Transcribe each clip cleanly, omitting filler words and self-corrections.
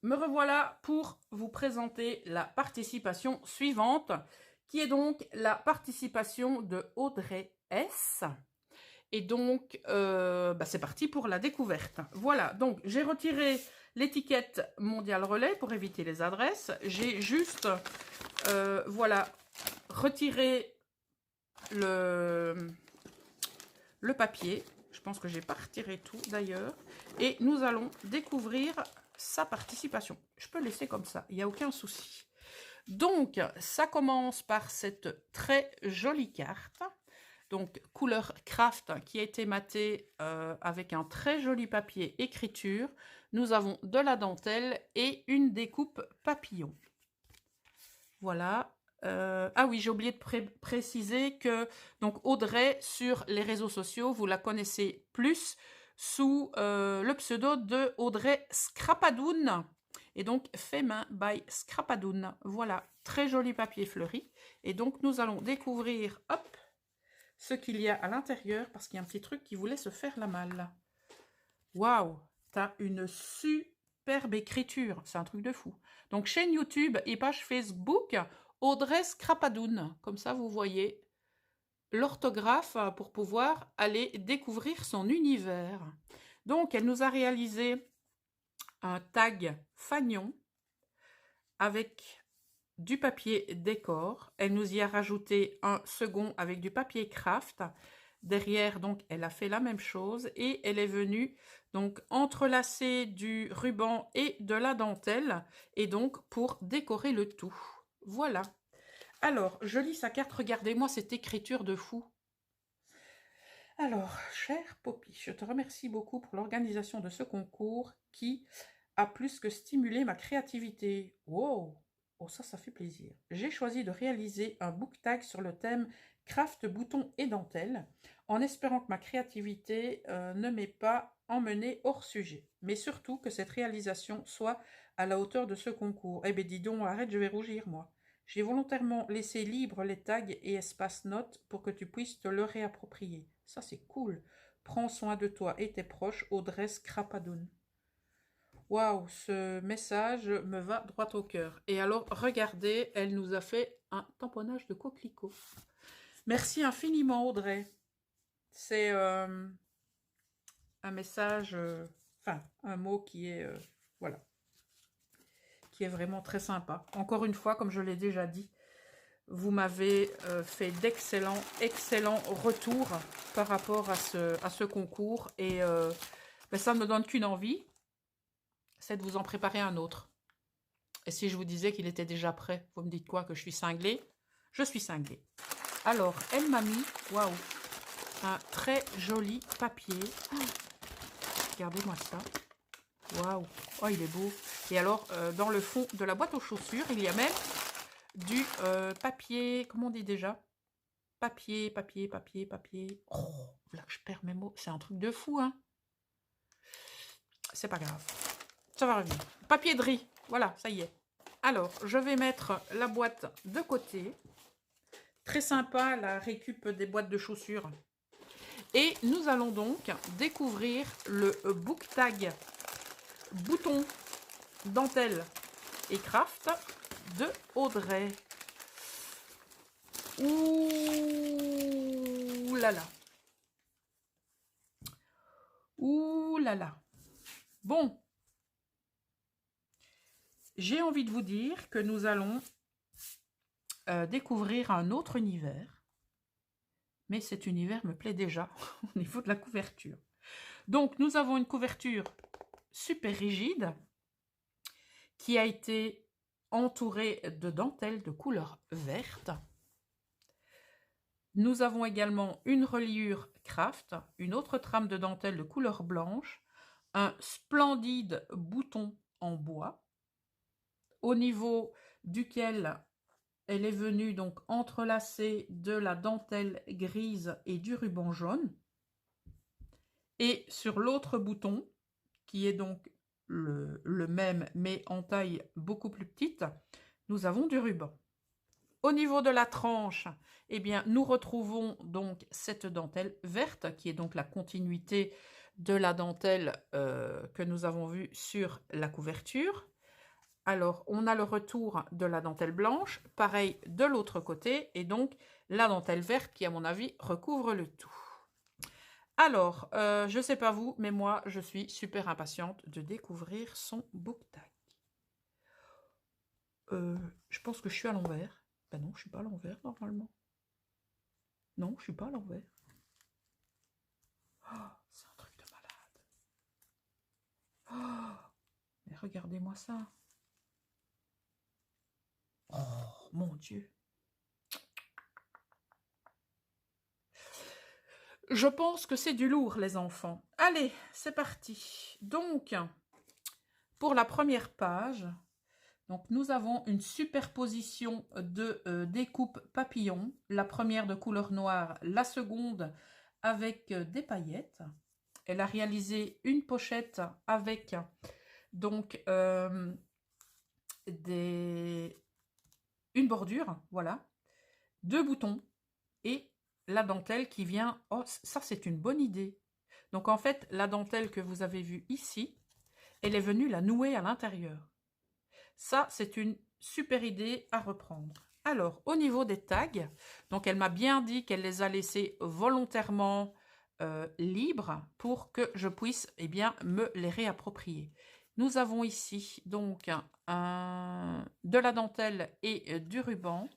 me revoilà pour vous présenter la participation suivante, qui est donc la participation de Audrey S. Et donc, c'est parti pour la découverte. Voilà, donc j'ai retiré l'étiquette Mondial Relais pour éviter les adresses. J'ai juste, voilà, retiré le papier. Je pense que j'ai pas retiré tout d'ailleurs. Et nous allons découvrir sa participation. Je peux laisser comme ça, il n'y a aucun souci. Donc, ça commence par cette très jolie carte. Donc, couleur craft qui a été matée avec un très joli papier écriture. Nous avons de la dentelle et une découpe papillon. Voilà. Ah oui, j'ai oublié de préciser que donc Audrey, sur les réseaux sociaux, vous la connaissez plus sous le pseudo de Audrey Scrapadoun. Et donc, fait main by Scrapadoun. Voilà, très joli papier fleuri. Et donc, nous allons découvrir, hop, ce qu'il y a à l'intérieur, parce qu'il y a un petit truc qui voulait se faire la malle. Waouh, t'as une superbe écriture, c'est un truc de fou. Donc, chaîne YouTube et page Facebook, Audrey Scrapadoun. Comme ça, vous voyez l'orthographe pour pouvoir aller découvrir son univers. Donc, elle nous a réalisé un tag fanion avec du papier décor. Elle nous y a rajouté un second avec du papier craft. Derrière, donc, elle a fait la même chose et elle est venue donc entrelacer du ruban et de la dentelle et donc pour décorer le tout. Voilà. Alors, je lis sa carte. Regardez-moi cette écriture de fou. Alors, cher Poppy, je te remercie beaucoup pour l'organisation de ce concours qui a plus que stimulé ma créativité. Wow! Oh, ça fait plaisir. J'ai choisi de réaliser un book tag sur le thème craft, boutons et dentelle, en espérant que ma créativité ne m'ait pas emmenée hors sujet, mais surtout que cette réalisation soit à la hauteur de ce concours. Eh bien, dis donc, arrête, je vais rougir, moi. J'ai volontairement laissé libre les tags et espace notes pour que tu puisses te le réapproprier. Ça, c'est cool. Prends soin de toi et tes proches, Audrey Scrapadoun. Waouh, ce message me va droit au cœur. Et alors, regardez, elle nous a fait un tamponnage de coquelicot. Merci infiniment, Audrey. C'est un message, un mot qui est, voilà, qui est vraiment très sympa. Encore une fois, comme je l'ai déjà dit, vous m'avez fait excellents retours par rapport à ce concours. Et ça ne me donne qu'une envie, c'est de vous en préparer un autre. Et si je vous disais qu'il était déjà prêt, vous me dites quoi? Que je suis cinglée? Je suis cinglée. Alors, elle m'a mis, waouh, un très joli papier. Oh, regardez-moi ça. Waouh, oh, il est beau. Et alors, dans le fond de la boîte aux chaussures, il y a même du papier, comment on dit déjà? Papier. Oh, là que je perds mes mots. C'est un truc de fou, hein. C'est pas grave. Ça va revenir. Papier de riz. Voilà, ça y est. Alors, je vais mettre la boîte de côté. Très sympa, la récup des boîtes de chaussures. Et nous allons donc découvrir le book tag bouton, dentelle et craft de Audrey. Ouh là là. Ouh là là. Bon. J'ai envie de vous dire que nous allons découvrir un autre univers. Mais cet univers me plaît déjà au niveau de la couverture. Donc, nous avons une couverture super rigide qui a été entourée de dentelle de couleur verte. Nous avons également une reliure craft, une autre trame de dentelle de couleur blanche, un splendide bouton en bois, au niveau duquel elle est venue donc entrelacer de la dentelle grise et du ruban jaune. Et sur l'autre bouton, qui est donc le même mais en taille beaucoup plus petite, nous avons du ruban. Au niveau de la tranche, eh bien, nous retrouvons donc cette dentelle verte qui est donc la continuité de la dentelle que nous avons vue sur la couverture. Alors, on a le retour de la dentelle blanche, pareil de l'autre côté, et donc la dentelle verte qui, à mon avis, recouvre le tout. Alors, je ne sais pas vous, mais moi, je suis super impatiente de découvrir son book tag. Je pense que je suis à l'envers. Ben non, je suis pas à l'envers normalement. Non, je suis pas à l'envers. Oh, c'est un truc de malade. Oh, mais regardez-moi ça. Oh, mon Dieu. Je pense que c'est du lourd, les enfants. Allez, c'est parti. Donc, pour la première page, donc nous avons une superposition de découpes papillons. La première de couleur noire, la seconde avec des paillettes. Elle a réalisé une pochette avec donc une bordure, voilà, 2 boutons et la dentelle qui vient. Oh, ça c'est une bonne idée. Donc en fait, la dentelle que vous avez vue ici, elle est venue la nouer à l'intérieur. Ça, c'est une super idée à reprendre. Alors, au niveau des tags, donc elle m'a bien dit qu'elle les a laissés volontairement libres pour que je puisse bien me les réapproprier. Nous avons ici donc de la dentelle et du ruban,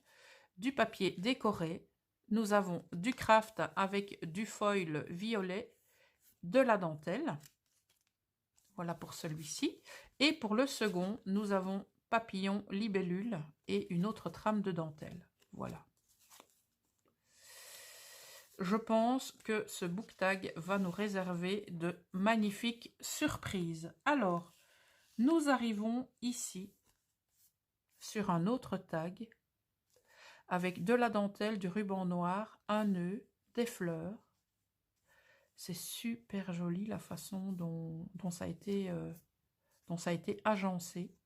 du papier décoré. Nous avons du craft avec du foil violet, de la dentelle. Voilà pour celui-ci. Et pour le second, nous avons papillon, libellule et une autre trame de dentelle. Voilà. Je pense que ce book tag va nous réserver de magnifiques surprises. Alors, nous arrivons ici sur un autre tag avec de la dentelle, du ruban noir, un nœud, des fleurs. C'est super joli la façon dont ça a été agencé.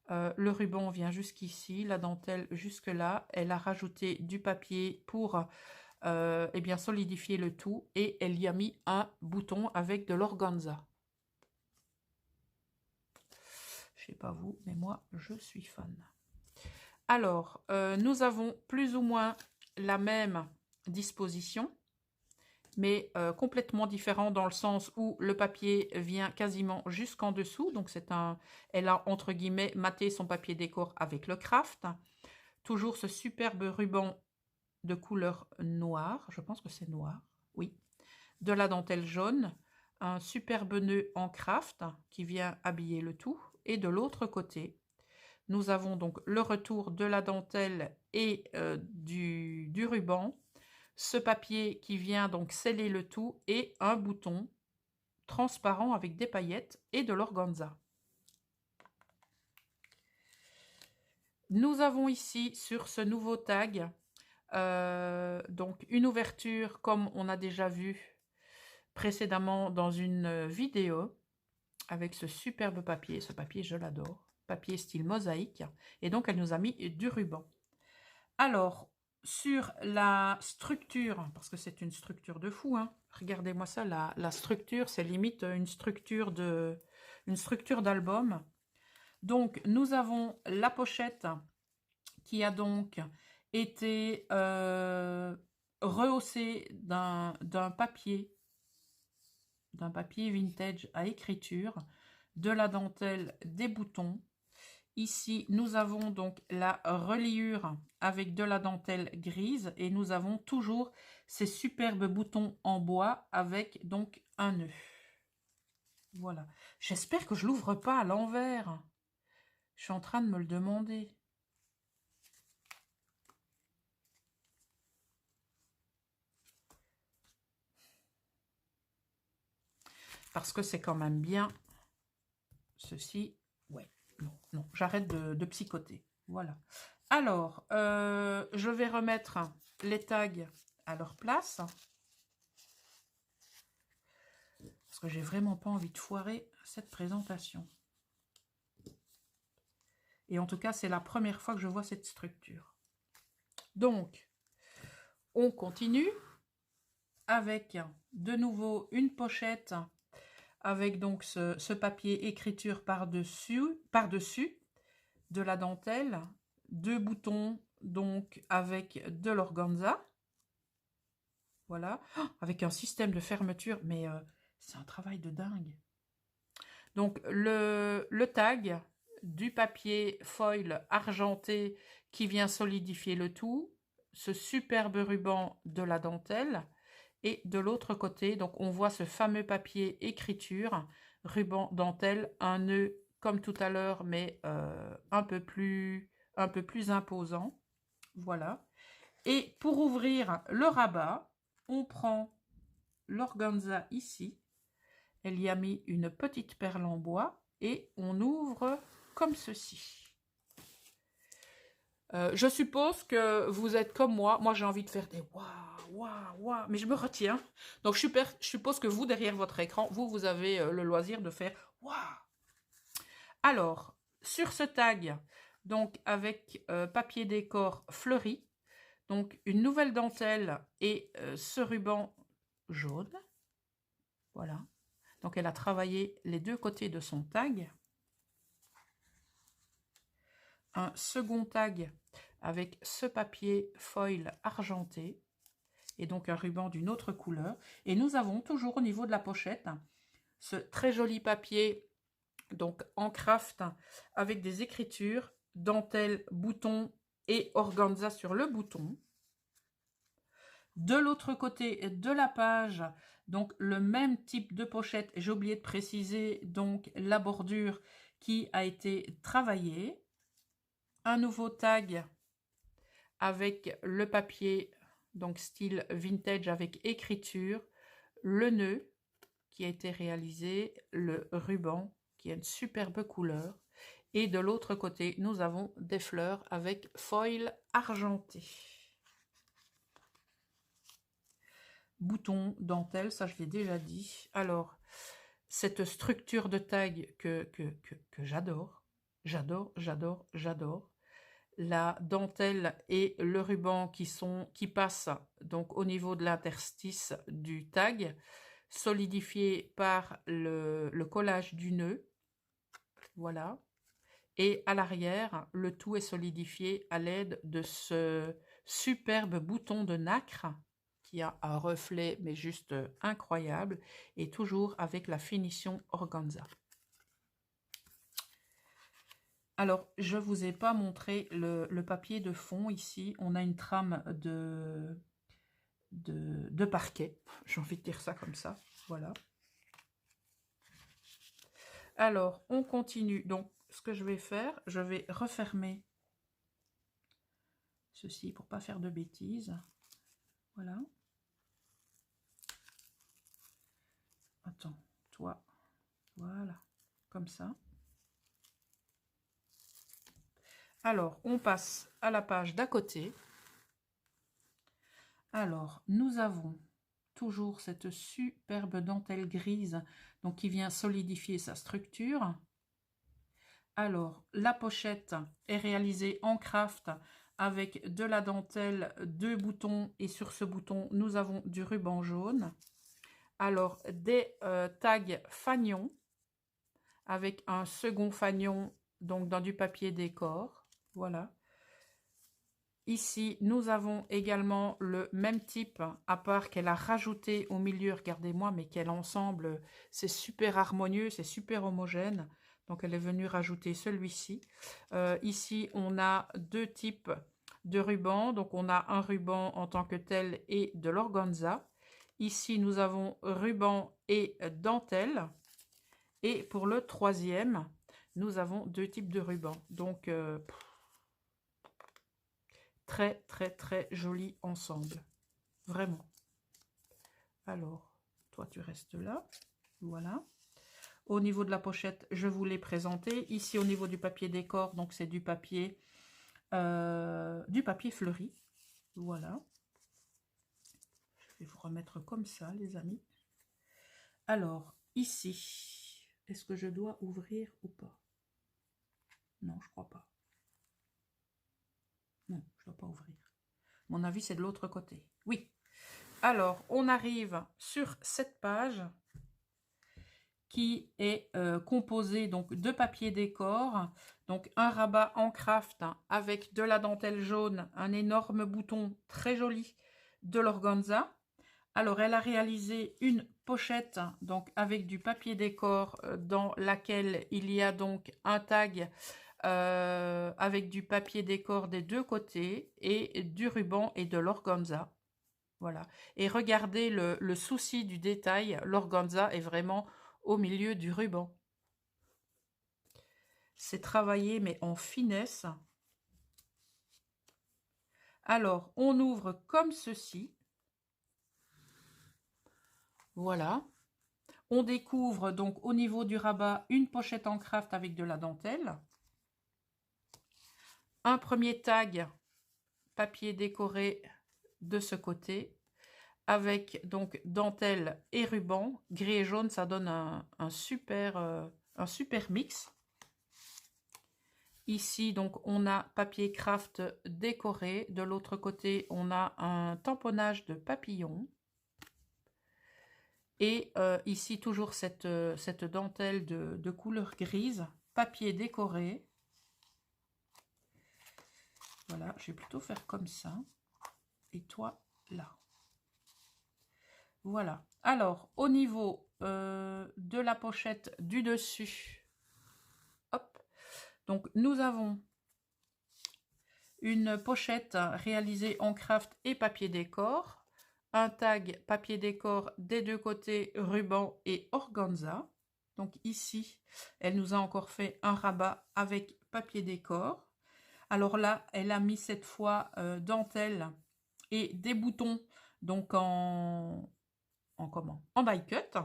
Le ruban vient jusqu'ici, la dentelle jusque là. Elle a rajouté du papier pour bien solidifier le tout et elle y a mis un bouton avec de l'organza. Je sais pas vous, mais moi je suis fan. Alors, nous avons plus ou moins la même disposition, mais complètement différent dans le sens où le papier vient quasiment jusqu'en dessous. Donc elle a entre guillemets maté son papier décor avec le craft. Toujours ce superbe ruban de couleur noire, je pense que c'est noir, oui. De la dentelle jaune, un superbe nœud en craft qui vient habiller le tout. Et de l'autre côté, nous avons donc le retour de la dentelle et du ruban, ce papier qui vient donc sceller le tout et un bouton transparent avec des paillettes et de l'organza. Nous avons ici sur ce nouveau tag donc une ouverture comme on a déjà vu précédemment dans une vidéo avec ce superbe papier. Ce papier, je l'adore. Papier style mosaïque. Et donc, elle nous a mis du ruban. Alors, sur la structure, parce que c'est une structure de fou, hein, regardez-moi ça, la structure, c'est limite une structure d'album. Donc, nous avons la pochette qui a donc été rehaussée d'un papier vintage à écriture, de la dentelle, des boutons. Ici, nous avons donc la reliure avec de la dentelle grise et nous avons toujours ces superbes boutons en bois avec donc un nœud. Voilà. J'espère que je l'ouvre pas à l'envers. Je suis en train de me le demander. Parce que c'est quand même bien. Ceci, ouais, non, j'arrête de psychoter. Voilà. Alors, je vais remettre les tags à leur place. Parce que j'ai vraiment pas envie de foirer cette présentation. Et en tout cas, c'est la première fois que je vois cette structure. Donc, on continue avec de nouveau une pochette avec donc ce papier écriture par-dessus. de la dentelle, 2 boutons donc avec de l'organza. Voilà, oh, avec un système de fermeture, mais c'est un travail de dingue. Donc le tag, du papier foil argenté qui vient solidifier le tout, ce superbe ruban de la dentelle, et de l'autre côté, donc on voit ce fameux papier écriture, ruban dentelle, un nœud comme tout à l'heure, mais un peu plus imposant. Voilà. Et pour ouvrir le rabat, on prend l'organza ici. Elle y a mis une petite perle en bois et on ouvre comme ceci. Je suppose que vous êtes comme moi. Moi, j'ai envie de faire des waouh, waouh, waouh, mais je me retiens. Donc, je suppose que vous, derrière votre écran, vous avez le loisir de faire waouh. Alors, sur ce tag, donc avec papier décor fleuri, donc une nouvelle dentelle et ce ruban jaune. Voilà. Donc, elle a travaillé les deux côtés de son tag. Un second tag avec ce papier foil argenté et donc un ruban d'une autre couleur. Et nous avons toujours au niveau de la pochette ce très joli papier donc en craft avec des écritures, dentelle, bouton et organza sur le bouton. De l'autre côté de la page, donc le même type de pochette, j'ai oublié de préciser donc la bordure qui a été travaillée. Un nouveau tag avec le papier, donc style vintage avec écriture, le nœud qui a été réalisé, le ruban qui a une superbe couleur. Et de l'autre côté, nous avons des fleurs avec foil argenté. Bouton, dentelle, ça je l'ai déjà dit. Alors, cette structure de tag que j'adore, j'adore. La dentelle et le ruban qui passent donc au niveau de l'interstice du tag, solidifié par le collage du nœud. Voilà. Et à l'arrière, le tout est solidifié à l'aide de ce superbe bouton de nacre qui a un reflet mais juste incroyable et toujours avec la finition organza. Alors, je ne vous ai pas montré le papier de fond ici. On a une trame de parquet. J'ai envie de dire ça comme ça. Voilà. Alors, on continue. Donc, ce que je vais faire, je vais refermer ceci pour ne pas faire de bêtises. Voilà. Attends, toi. Voilà. Comme ça. Alors, on passe à la page d'à côté. Alors, nous avons toujours cette superbe dentelle grise donc qui vient solidifier sa structure. Alors, la pochette est réalisée en craft avec de la dentelle, 2 boutons et sur ce bouton, nous avons du ruban jaune. Alors, des tags fanion avec un second fanion donc dans du papier décor. Voilà. Ici, nous avons également le même type, à part qu'elle a rajouté au milieu, regardez-moi, mais quel ensemble, c'est super harmonieux, c'est super homogène. Donc, elle est venue rajouter celui-ci. Ici, on a 2 types de rubans. Donc, on a un ruban en tant que tel et de l'organza. Ici, nous avons ruban et dentelle. Et pour le troisième, nous avons 2 types de rubans. Donc, très, très, très joli ensemble. Vraiment. Alors, toi, tu restes là. Voilà. Au niveau de la pochette, je vous l'ai présenté. Ici, au niveau du papier décor, donc c'est du papier fleuri. Voilà. Je vais vous remettre comme ça, les amis. Alors, ici, est-ce que je dois ouvrir ou pas? Non, je crois pas. Non, je ne dois pas ouvrir. Mon avis, c'est de l'autre côté. Oui. Alors, on arrive sur cette page qui est composé donc de papier décor, donc un rabat en craft avec de la dentelle jaune, un énorme bouton très joli, de l'organza. Alors, elle a réalisé une pochette donc avec du papier décor dans laquelle il y a donc un tag avec du papier décor des deux côtés et du ruban et de l'organza. Voilà. Et regardez le souci du détail, l'organza est vraiment au milieu du ruban. C'est travaillé mais en finesse. Alors, on ouvre comme ceci. Voilà. On découvre donc au niveau du rabat une pochette en craft avec de la dentelle. Un premier tag papier décoré de ce côté avec donc dentelle et ruban. Gris et jaune, ça donne un super mix. Ici, donc, on a papier craft décoré. De l'autre côté, on a un tamponnage de papillon. Et ici, toujours cette dentelle de couleur grise, papier décoré. Voilà, je vais plutôt faire comme ça. Et toi, là. Voilà. Alors, au niveau de la pochette du dessus, hop. Donc, nous avons une pochette réalisée en craft et papier décor. Un tag papier décor des deux côtés, ruban et organza. Donc ici, elle nous a encore fait un rabat avec papier décor. Alors là, elle a mis cette fois dentelle et des boutons donc en die cut.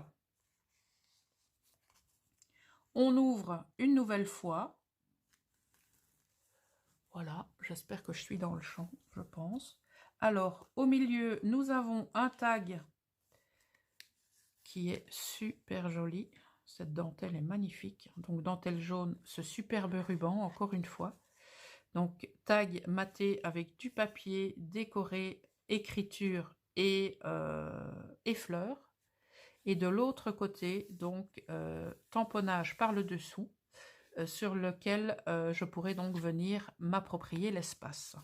On ouvre une nouvelle fois. Voilà, j'espère que je suis dans le champ, je pense. Alors, au milieu, nous avons un tag qui est super joli. Cette dentelle est magnifique. Donc, dentelle jaune, ce superbe ruban, encore une fois. Donc, tag maté avec du papier décoré, écriture et fleurs. Et de l'autre côté, donc, tamponnage par le dessous, sur lequel je pourrais donc venir m'approprier l'espace.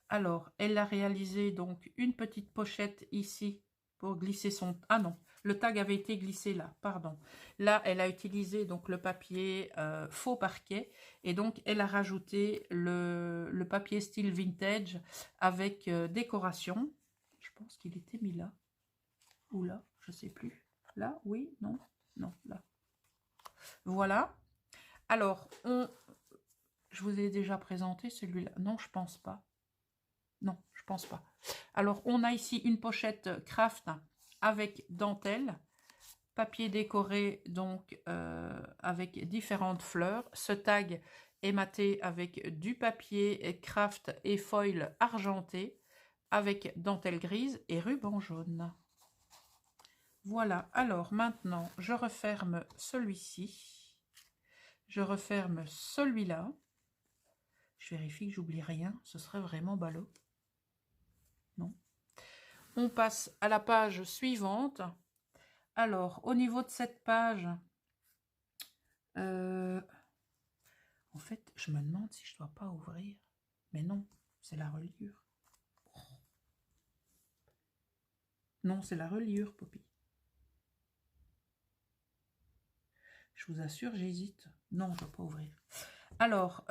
Alors, elle a réalisé donc une petite pochette ici pour glisser son... Ah non, le tag avait été glissé là, pardon. Là, elle a utilisé donc le papier faux parquet et donc elle a rajouté le papier style vintage avec décoration. Je pense qu'il était mis là ou là, je sais plus. Là, oui, non, non, là. Voilà. Alors, je vous ai déjà présenté celui-là. Non, je pense pas. Non, je pense pas. Alors, on a ici une pochette craft avec dentelle, papier décoré donc avec différentes fleurs. Ce tag est maté avec du papier craft et foil argenté avec dentelle grise et ruban jaune. Voilà, alors maintenant, je referme celui-ci. Je referme celui-là. Je vérifie que j'oublie rien, ce serait vraiment ballot. Non. On passe à la page suivante. Alors, au niveau de cette page, en fait, je me demande si je ne dois pas ouvrir. Mais non, c'est la reliure. Non, c'est la reliure, Poppy. Je vous assure, j'hésite. Non, je ne dois pas ouvrir. Alors,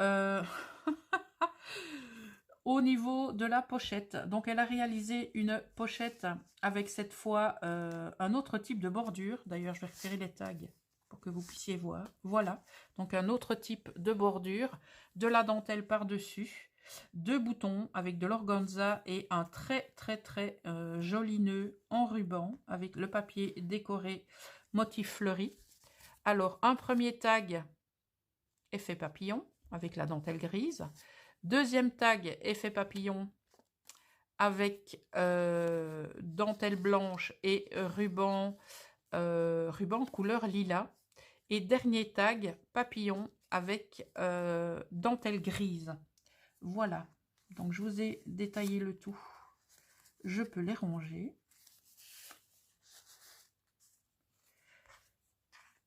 au niveau de la pochette, donc elle a réalisé une pochette avec cette fois un autre type de bordure. D'ailleurs, je vais retirer les tags pour que vous puissiez voir. Voilà, donc un autre type de bordure, de la dentelle par-dessus, deux boutons avec de l'organza et un très joli nœud en ruban avec le papier décoré motif fleuri. Alors, un premier tag effet papillon avec la dentelle grise. Deuxième tag effet papillon avec dentelle blanche et ruban couleur lilas. Et dernier tag papillon avec dentelle grise. Voilà, donc je vous ai détaillé le tout. Je peux les ranger.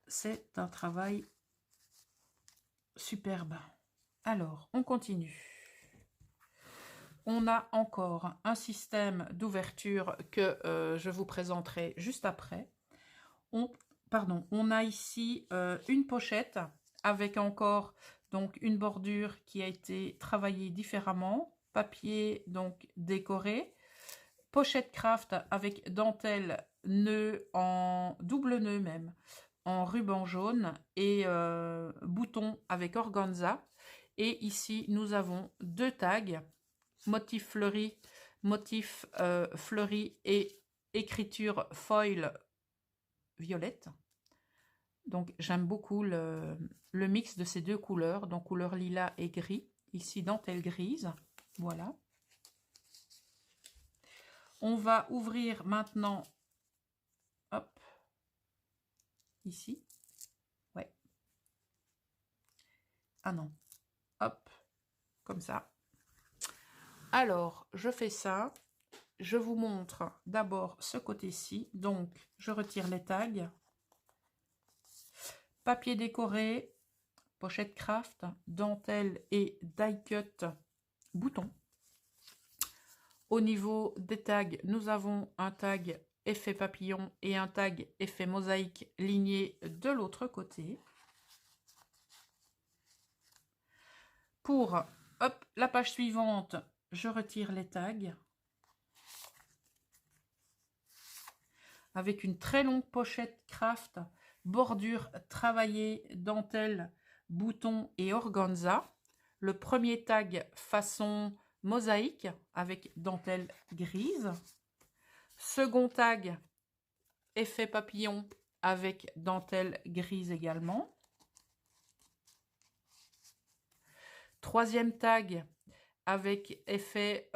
c'est un travail superbe. Alors, on continue. On a encore un système d'ouverture que je vous présenterai juste après. On a ici une pochette avec encore donc une bordure qui a été travaillée différemment, papier donc décoré, pochette craft avec dentelle, nœud en double nœud même, en ruban jaune et bouton avec organza. Et ici nous avons deux tags, motif fleuri et écriture foil violette. Donc j'aime beaucoup le mix de ces deux couleurs, donc couleur lilas et gris. Ici dentelle grise, voilà. On va ouvrir maintenant, hop, ici. Ouais. Ah non, hop, comme ça. Alors, je fais ça. Je vous montre d'abord ce côté-ci. Donc, je retire les tags. Papier décoré, pochette craft, dentelle et die cut bouton. Au niveau des tags, nous avons un tag effet papillon et un tag effet mosaïque ligné de l'autre côté. Pour hop, la page suivante, je retire les tags. Avec une très longue pochette craft, bordure travaillée, dentelle, bouton et organza. Le premier tag façon mosaïque avec dentelle grise. Second tag effet papillon avec dentelle grise également. Troisième tag avec effet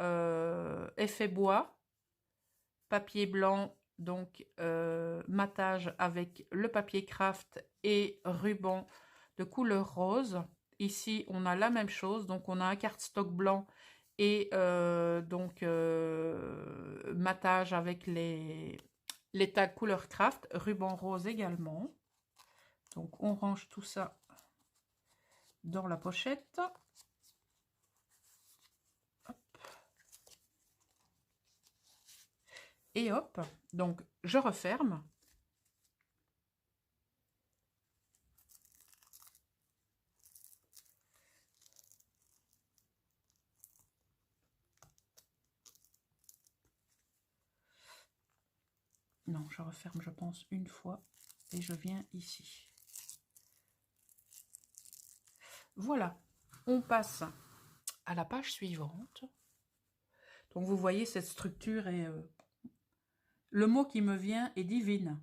bois, papier blanc, donc matage avec le papier craft et ruban de couleur rose. Ici on a la même chose, donc on a un cardstock blanc et matage avec les tags couleur craft, ruban rose également. Donc on range tout ça dans la pochette. Hop. Et hop, donc je referme. Non, je referme, je pense, une fois et je viens ici. Voilà, on passe à la page suivante. Donc vous voyez, cette structure est... le mot qui me vient est divine.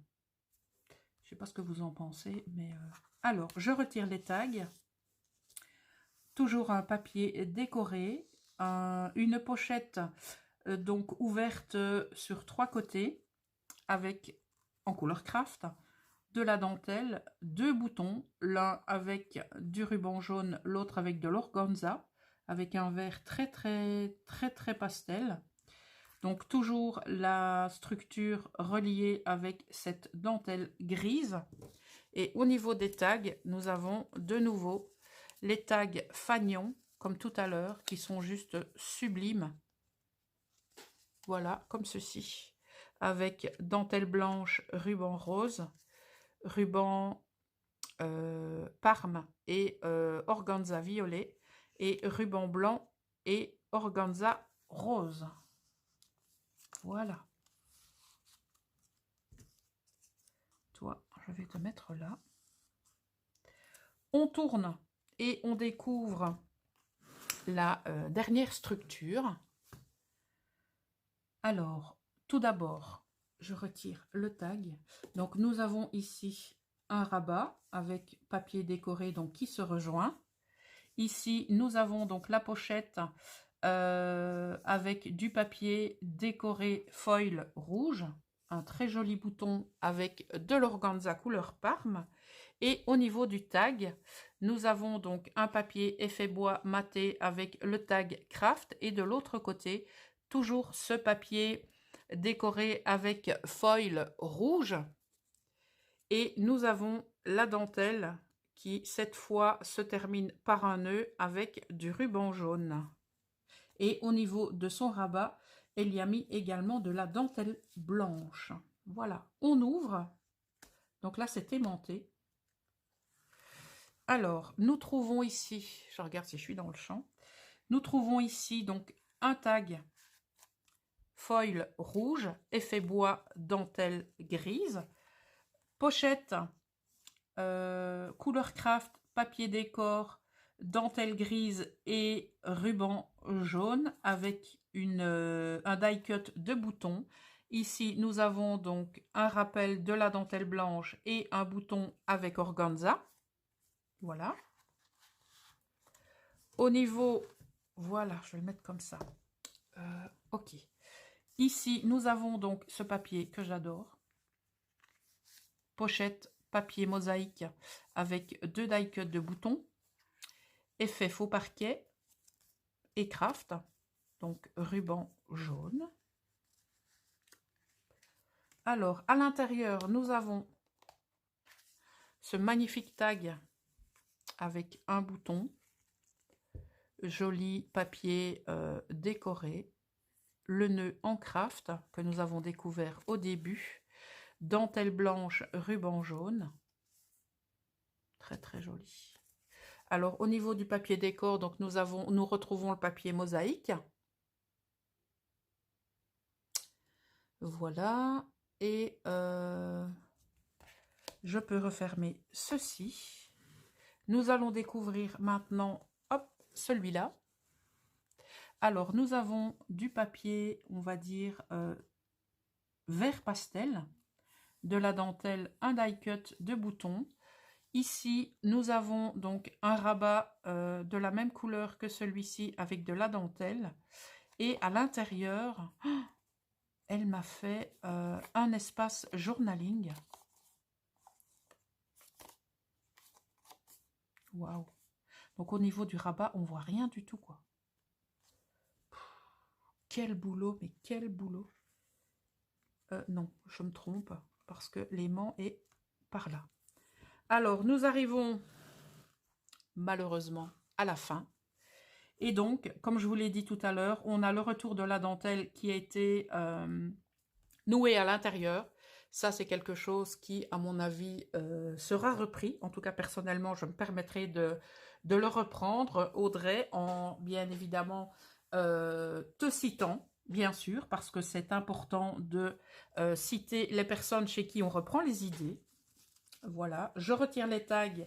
Je ne sais pas ce que vous en pensez, mais... Alors, je retire les tags. Toujours un papier décoré. Une pochette donc ouverte sur 3 côtés avec en couleur craft. De la dentelle, 2 boutons, l'un avec du ruban jaune, l'autre avec de l'organza, avec un vert très pastel. Donc toujours la structure reliée avec cette dentelle grise. Et au niveau des tags, nous avons de nouveau les tags fanion, comme tout à l'heure, qui sont juste sublimes. Voilà, comme ceci, avec dentelle blanche, ruban rose, ruban parme et organza violet, et ruban blanc et organza rose. Voilà. Toi, je vais te mettre là. On tourne et on découvre la dernière structure. Alors, tout d'abord, je retire le tag. Donc, nous avons ici un rabat avec papier décoré donc qui se rejoint. Ici, nous avons donc la pochette avec du papier décoré foil rouge, un très joli bouton avec de l'organza couleur parme. Et au niveau du tag, nous avons donc un papier effet bois maté avec le tag craft et de l'autre côté, toujours ce papier décoré avec foil rouge. Et nous avons la dentelle qui, cette fois, se termine par un nœud avec du ruban jaune. Et au niveau de son rabat, elle y a mis également de la dentelle blanche. Voilà, on ouvre. Donc là, c'est aimanté. Alors, nous trouvons ici, je regarde si je suis dans le champ, nous trouvons ici donc un tag foil rouge, effet bois, dentelle grise, pochette couleur craft, papier décor, dentelle grise et ruban jaune avec un die cut de boutons. Ici, nous avons donc un rappel de la dentelle blanche et un bouton avec organza. Voilà. Au niveau, voilà, je vais le mettre comme ça. Ok. Ici, nous avons donc ce papier que j'adore. Pochette papier mosaïque avec 2 die cut de boutons. Effet faux parquet et craft. Donc ruban jaune. Alors, à l'intérieur, nous avons ce magnifique tag avec un bouton. Joli papier décoré. Le nœud en craft que nous avons découvert au début. Dentelle blanche, ruban jaune. Très très joli. Alors au niveau du papier décor, donc nous retrouvons le papier mosaïque. Voilà. Et je peux refermer ceci. Nous allons découvrir maintenant, hop, celui-là. Alors nous avons du papier, on va dire vert pastel, de la dentelle, un die cut de boutons. Ici, nous avons donc un rabat de la même couleur que celui-ci avec de la dentelle. Et à l'intérieur, elle m'a fait un espace journaling. Waouh! Donc au niveau du rabat, on voit rien du tout, quoi. Quel boulot, mais quel boulot! Non, je me trompe, parce que l'aimant est par là. Alors, nous arrivons malheureusement à la fin. Et donc, comme je vous l'ai dit tout à l'heure, on a le retour de la dentelle qui a été nouée à l'intérieur. Ça, c'est quelque chose qui, à mon avis, sera repris. En tout cas, personnellement, je me permettrai de le reprendre, Audrey, en bien évidemment te citant, bien sûr, parce que c'est important de citer les personnes chez qui on reprend les idées. Voilà, je retire les tags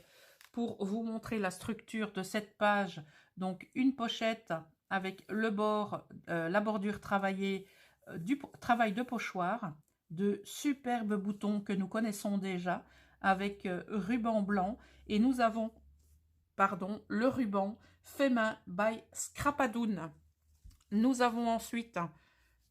pour vous montrer la structure de cette page. Donc, une pochette avec le bord, la bordure travaillée, du travail de pochoir, de superbes boutons que nous connaissons déjà, avec ruban blanc. Et nous avons, pardon, le ruban fait main by Scrapadoon. Nous avons ensuite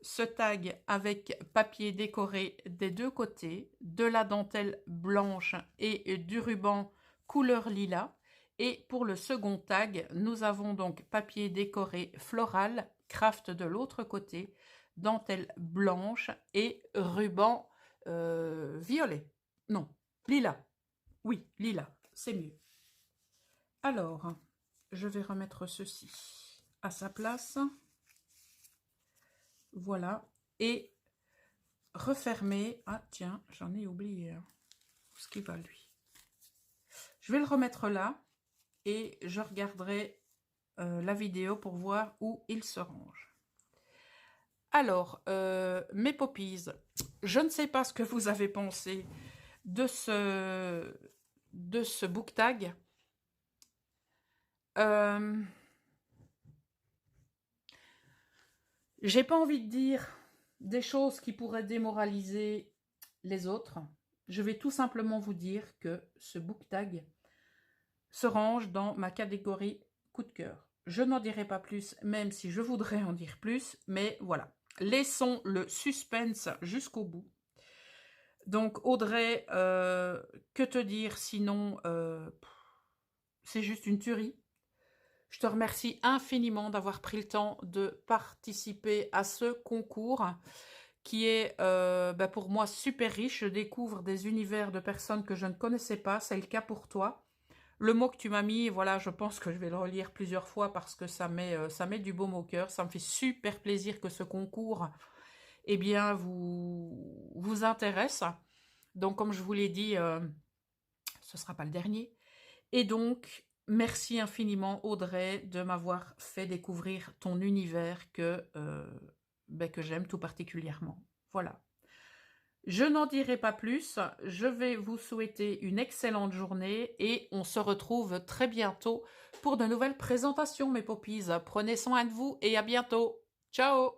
ce tag avec papier décoré des deux côtés, de la dentelle blanche et du ruban couleur lilas. Et pour le second tag, nous avons donc papier décoré floral, craft de l'autre côté, dentelle blanche et ruban violet. Non, lilas. Oui, lilas, c'est mieux. Alors, je vais remettre ceci à sa place. Voilà, et refermer. Ah tiens, j'en ai oublié ce qui va lui. Je vais le remettre là et je regarderai la vidéo pour voir où il se range. Alors, mes poppies, je ne sais pas ce que vous avez pensé de ce book tag. J'ai pas envie de dire des choses qui pourraient démoraliser les autres. Je vais tout simplement vous dire que ce book tag se range dans ma catégorie coup de cœur. Je n'en dirai pas plus, même si je voudrais en dire plus, mais voilà. Laissons le suspense jusqu'au bout. Donc Audrey, que te dire sinon, c'est juste une tuerie. Je te remercie infiniment d'avoir pris le temps de participer à ce concours qui est pour moi super riche. Je découvre des univers de personnes que je ne connaissais pas. C'est le cas pour toi. Le mot que tu m'as mis, voilà, je pense que je vais le relire plusieurs fois parce que ça met du baume au cœur. Ça me fait super plaisir que ce concours, eh bien, vous intéresse. Donc, comme je vous l'ai dit, ce ne sera pas le dernier. Et donc, merci infiniment, Audrey, de m'avoir fait découvrir ton univers que j'aime tout particulièrement. Voilà. Je n'en dirai pas plus. Je vais vous souhaiter une excellente journée et on se retrouve très bientôt pour de nouvelles présentations, mes poppies. Prenez soin de vous et à bientôt. Ciao!